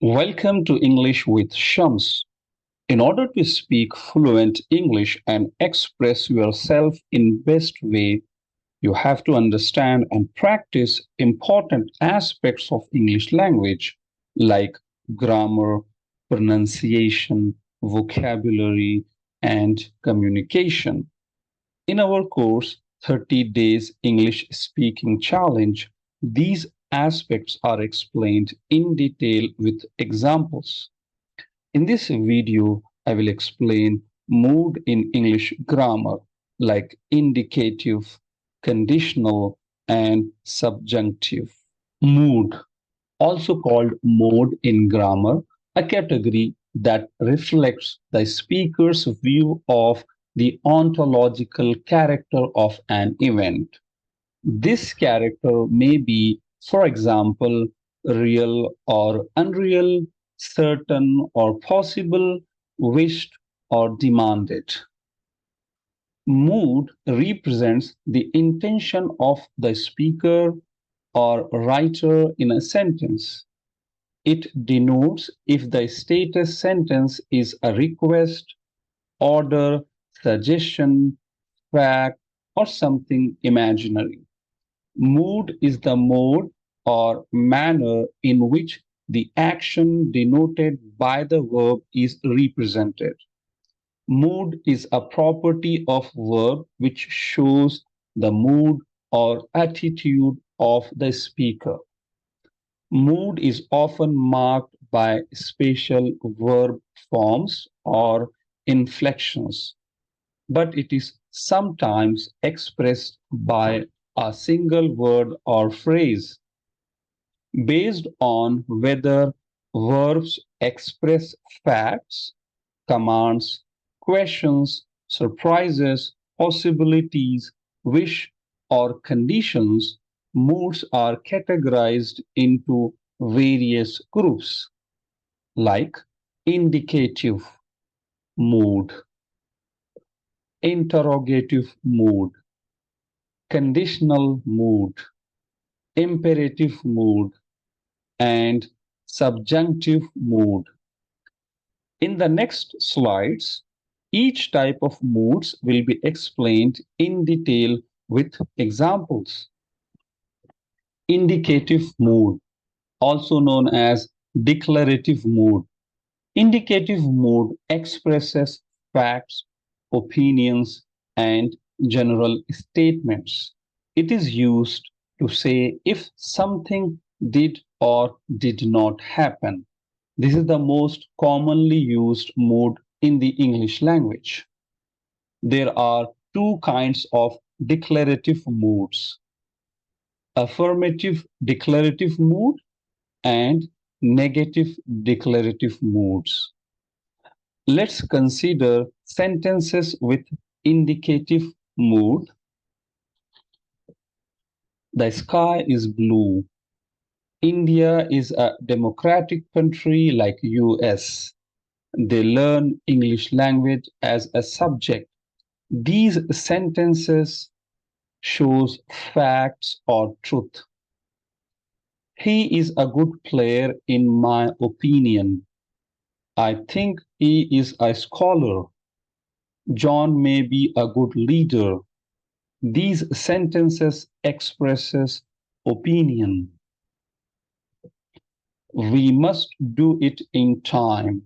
Welcome to English with Shams. In order to speak fluent English and express yourself in best way, you have to understand and practice important aspects of English language like grammar, pronunciation, vocabulary, and communication. In our course, 30 Days English Speaking Challenge, these aspects are explained in detail with examples. In this video, I will explain mood in English grammar like indicative, conditional, and subjunctive. Mood, also called mode in grammar, a category that reflects the speaker's view of the ontological character of an event. This character may be, for example, real or unreal, certain or possible, wished or demanded. Mood represents the intention of the speaker or writer in a sentence. It denotes if the status sentence is a request, order, suggestion, fact, or something imaginary. Mood is the mode or manner in which the action denoted by the verb is represented. Mood is a property of verb which shows the mood or attitude of the speaker. Mood is often marked by special verb forms or inflections, but it is sometimes expressed by a single word or phrase based on whether verbs express facts, commands, questions, surprises, possibilities, wish, or conditions. Moods are categorized into various groups like indicative mood, interrogative mood, conditional mood, imperative mood, and subjunctive mood. In the next slides, each type of moods will be explained in detail with examples. Indicative mood, also known as declarative mood. Indicative mood expresses facts, opinions, and general statements. It is used to say if something did or did not happen. This is the most commonly used mood in the English language. There are two kinds of declarative moods: affirmative declarative mood and negative declarative moods. Let's consider sentences with indicative mood. The sky is blue. India is a democratic country like US. They learn English language as a subject. These sentences shows facts or truth. He is a good player in my opinion. I think he is a scholar. John may be a good leader. These sentences expresses opinion. We must do it in time.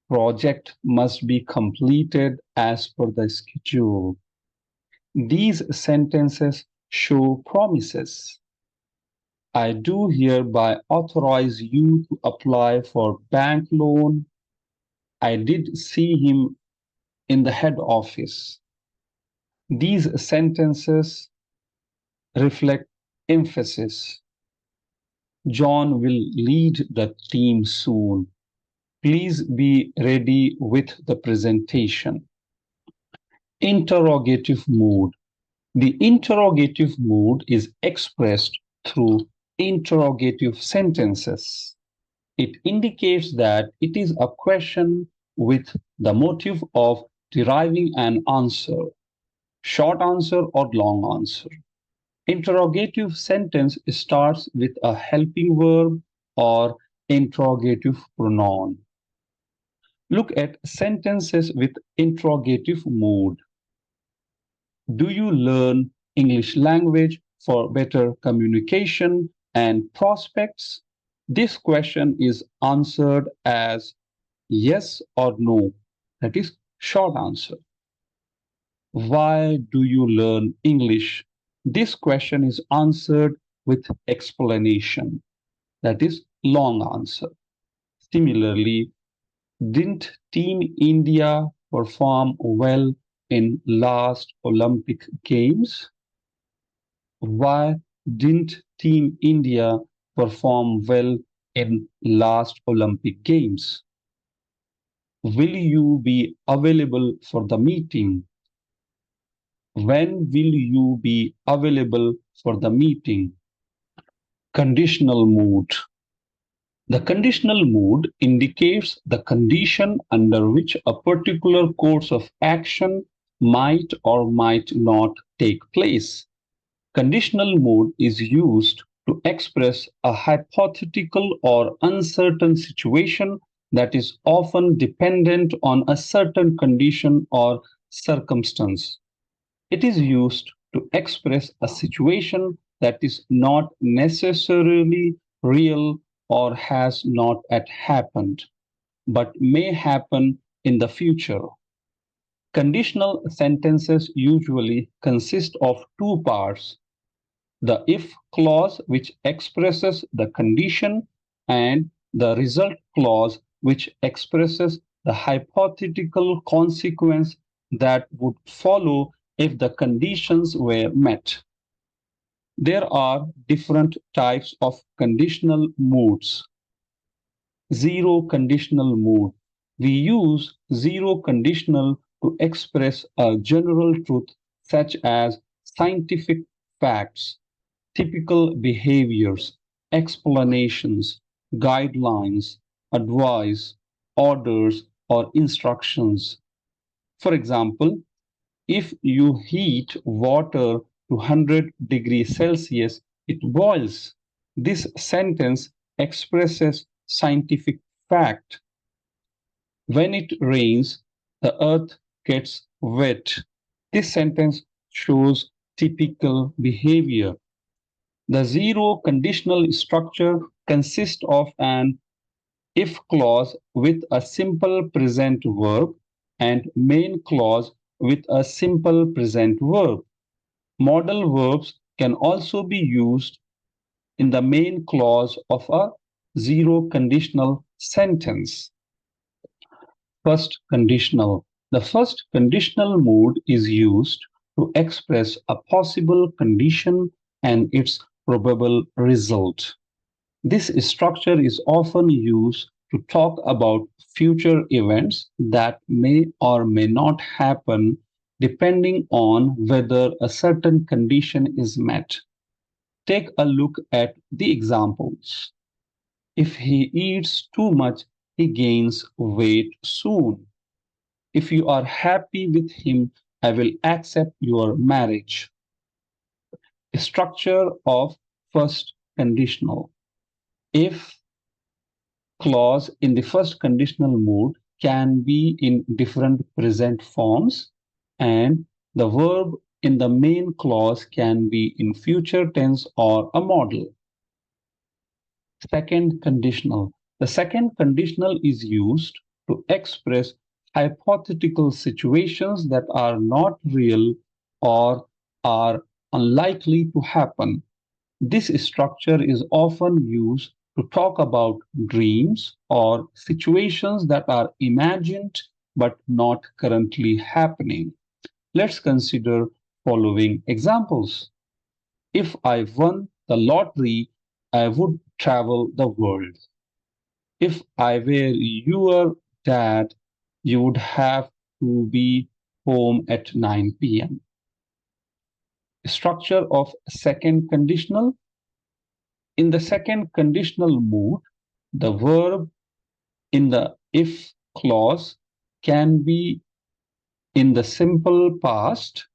Project must be completed as per the schedule. These sentences show promises. I do hereby authorize you to apply for bank loan. I did see him in the head office. These sentences reflect emphasis. John will lead the team soon. Please be ready with the presentation. Interrogative mood. The interrogative mood is expressed through interrogative sentences. It indicates that it is a question with the motive of deriving an answer, short answer or long answer. Interrogative sentence starts with a helping verb or interrogative pronoun. Look at sentences with interrogative mood. Do you learn English language for better communication and prospects? This question is answered as yes or no. That is short answer. Why do you learn English? This question is answered with explanation. That is long answer. Similarly, didn't Team India perform well in last Olympic Games? Why didn't Team India perform well in last Olympic Games? Will you be available for the meeting? When will you be available for the meeting? Conditional mood. The conditional mood indicates the condition under which a particular course of action might or might not take place. Conditional mood is used to express a hypothetical or uncertain situation that is often dependent on a certain condition or circumstance. It is used to express a situation that is not necessarily real or has not yet happened, but may happen in the future. Conditional sentences usually consist of two parts: the if clause, which expresses the condition, and the result clause, which expresses the hypothetical consequence that would follow if the conditions were met. There are different types of conditional moods. Zero conditional mood. We use zero conditional to express a general truth such as scientific facts, typical behaviors, explanations, guidelines, advice, orders, or instructions. For example, if you heat water to 100 degrees Celsius, it boils. This sentence expresses scientific fact. When it rains, the earth gets wet. This sentence shows typical behavior. The zero conditional structure consists of an if clause with a simple present verb and main clause with a simple present verb. Modal verbs can also be used in the main clause of a zero conditional sentence. First conditional. The first conditional mood is used to express a possible condition and its probable result. This structure is often used to talk about future events that may or may not happen depending on whether a certain condition is met. Take a look at the examples. If he eats too much, he gains weight soon. If you are happy with him, I will accept your marriage. Structure of first conditional. If clause in the first conditional mood can be in different present forms, and the verb in the main clause can be in future tense or a modal. Second conditional. The second conditional is used to express hypothetical situations that are not real or are unlikely to happen. This structure is often used to talk about dreams or situations that are imagined but not currently happening. Let's consider following examples. If I won the lottery, I would travel the world. If I were your dad, you would have to be home at 9 p.m. Structure of second conditional. In the second conditional mood, the verb in the if clause can be in the simple past,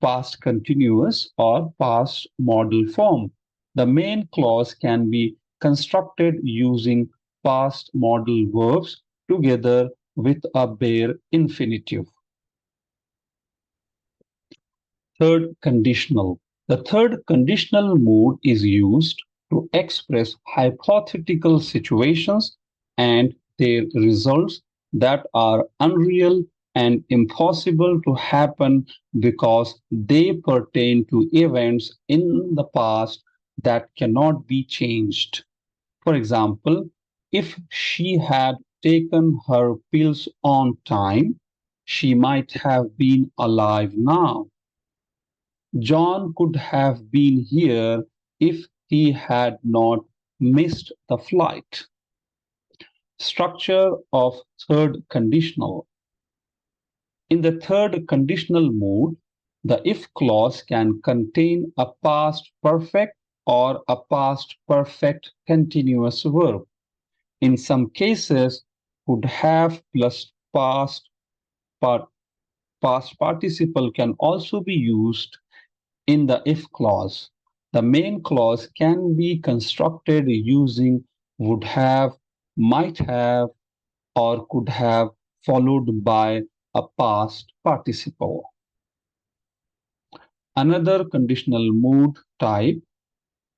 past continuous, or past modal form. The main clause can be constructed using past modal verbs together with a bare infinitive. Third, conditional. The third conditional mood is used to express hypothetical situations and their results that are unreal and impossible to happen because they pertain to events in the past that cannot be changed. For example, if she had taken her pills on time, she might have been alive now. John could have been here if he had not missed the flight. Structure of third conditional. In the third conditional mood, the if clause can contain a past perfect or a past perfect continuous verb. In some cases, could have plus part, past participle can also be used in the if clause. The main clause can be constructed using would have, might have, or could have, followed by a past participle. Another conditional mood type,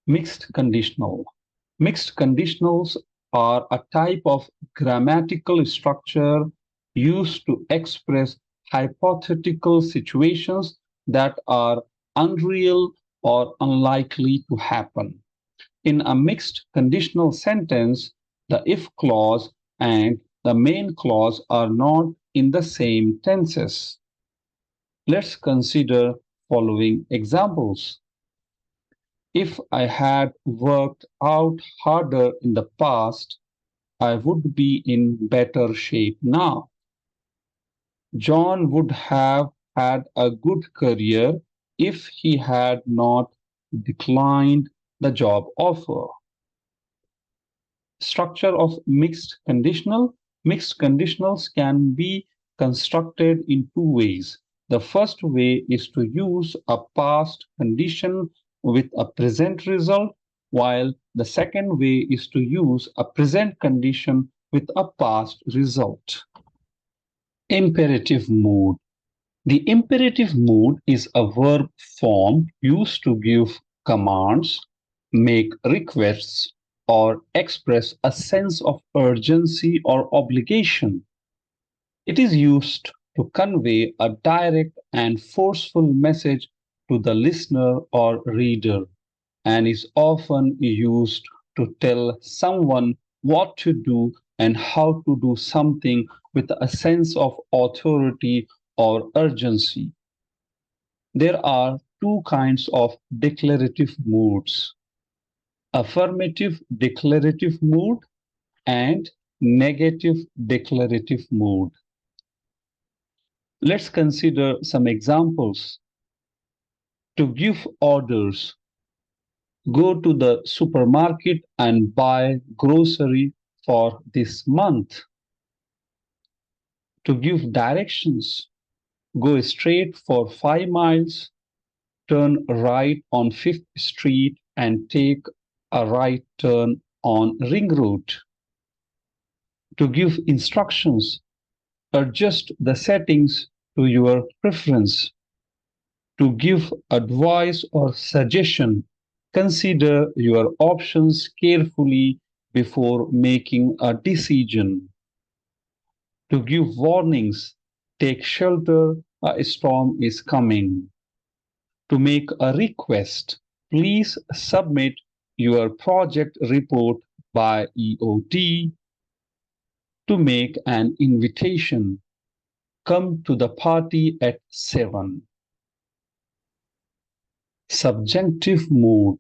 mixed conditional. Mixed conditionals are a type of grammatical structure used to express hypothetical situations that are unreal or unlikely to happen. In a mixed conditional sentence, the if clause and the main clause are not in the same tenses. Let's consider following examples. If I had worked out harder in the past, I would be in better shape now. John would have had a good career if he had not declined the job offer. Structure of mixed conditional. Mixed conditionals can be constructed in two ways. The first way is to use a past condition with a present result, while the second way is to use a present condition with a past result. Imperative mood. The imperative mood is a verb form used to give commands, make requests, or express a sense of urgency or obligation. It is used to convey a direct and forceful message to the listener or reader, and is often used to tell someone what to do and how to do something with a sense of authority or urgency. There are two kinds of declarative moods: affirmative declarative mood and negative declarative mood. Let's consider some examples. To give orders: go to the supermarket and buy grocery for this month. To give directions: go straight for 5 miles, turn right on 5th Street and take a right turn on Ring Road. To give instructions: adjust the settings to your preference. To give advice or suggestion: consider your options carefully before making a decision. To give warnings: take shelter, a storm is coming. To make a request: please submit your project report by EOT. To make an invitation: come to the party at 7. Subjunctive mood.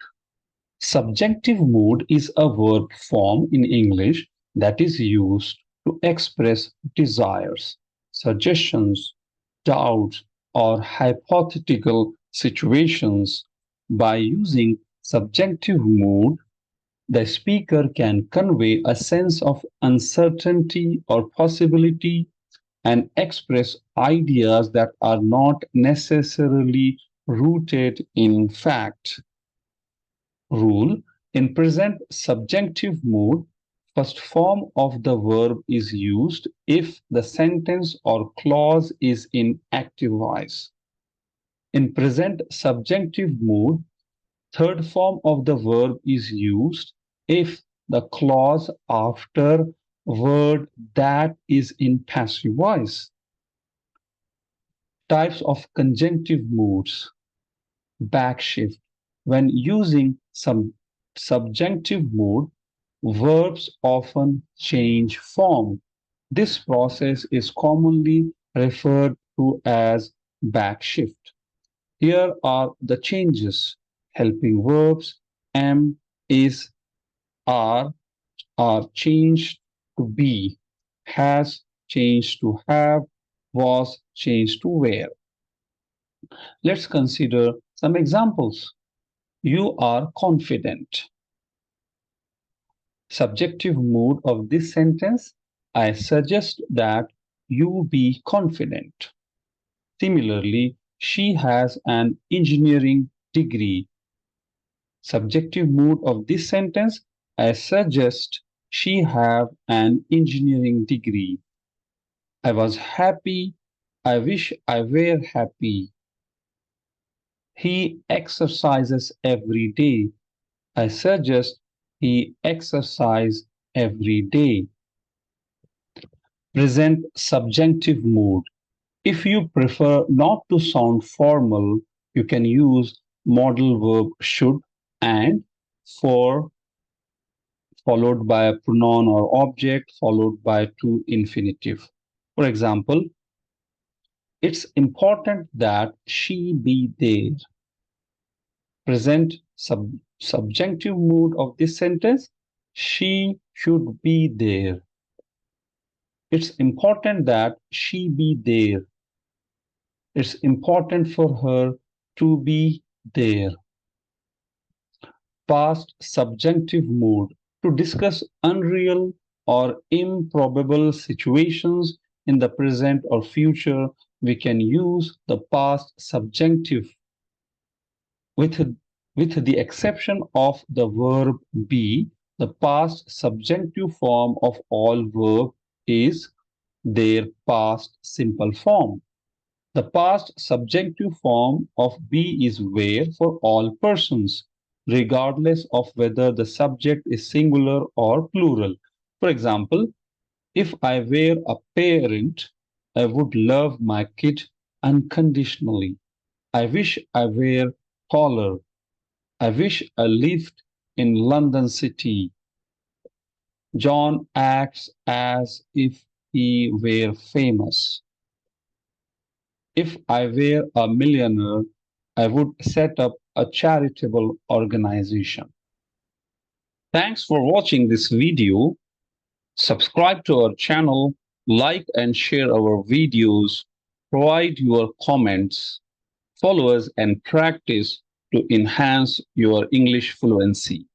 Subjunctive mood is a verb form in English that is used to express desires, suggestions, doubts, or hypothetical situations. By using subjunctive mood, the speaker can convey a sense of uncertainty or possibility and express ideas that are not necessarily rooted in fact. Rule: in present subjunctive mood, First form of the verb is used if the sentence or clause is in active voice. In present subjunctive mood, third form of the verb is used if the clause after word that is in passive voice. Types of conjunctive moods. Backshift. When using some subjunctive mood, verbs often change form. This process is commonly referred to as backshift. Here are the changes. Helping verbs am, is, are changed to be, has changed to have, was changed to were. Let's consider some examples. You are confident. Subjective mood of this sentence, I suggest that you be confident. Similarly, she has an engineering degree. Subjective mood of this sentence, I suggest she have an engineering degree. I was happy. I wish I were happy. He exercises every day. I suggest he exercise every day. Present subjunctive mood. If you prefer not to sound formal, you can use modal verb should and for followed by a pronoun or object followed by to infinitive. For example, it's important that she be there. Present subjunctive mood of this sentence, she should be there. It's important that she be there. It's important for her to be there. Past subjunctive mood. To discuss unreal or improbable situations in the present or future, we can use the past subjunctive with the exception of the verb be. The past subjunctive form of all verb is their past simple form. The past subjunctive form of be is where for all persons, regardless of whether the subject is singular or plural. For example, if I were a parent, I would love my kid unconditionally. I wish I were taller. I wish I lived in London City. John acts as if he were famous. If I were a millionaire, I would set up a charitable organization. Thanks for watching this video. Subscribe to our channel, like and share our videos, provide your comments, follow us and practice to enhance your English fluency.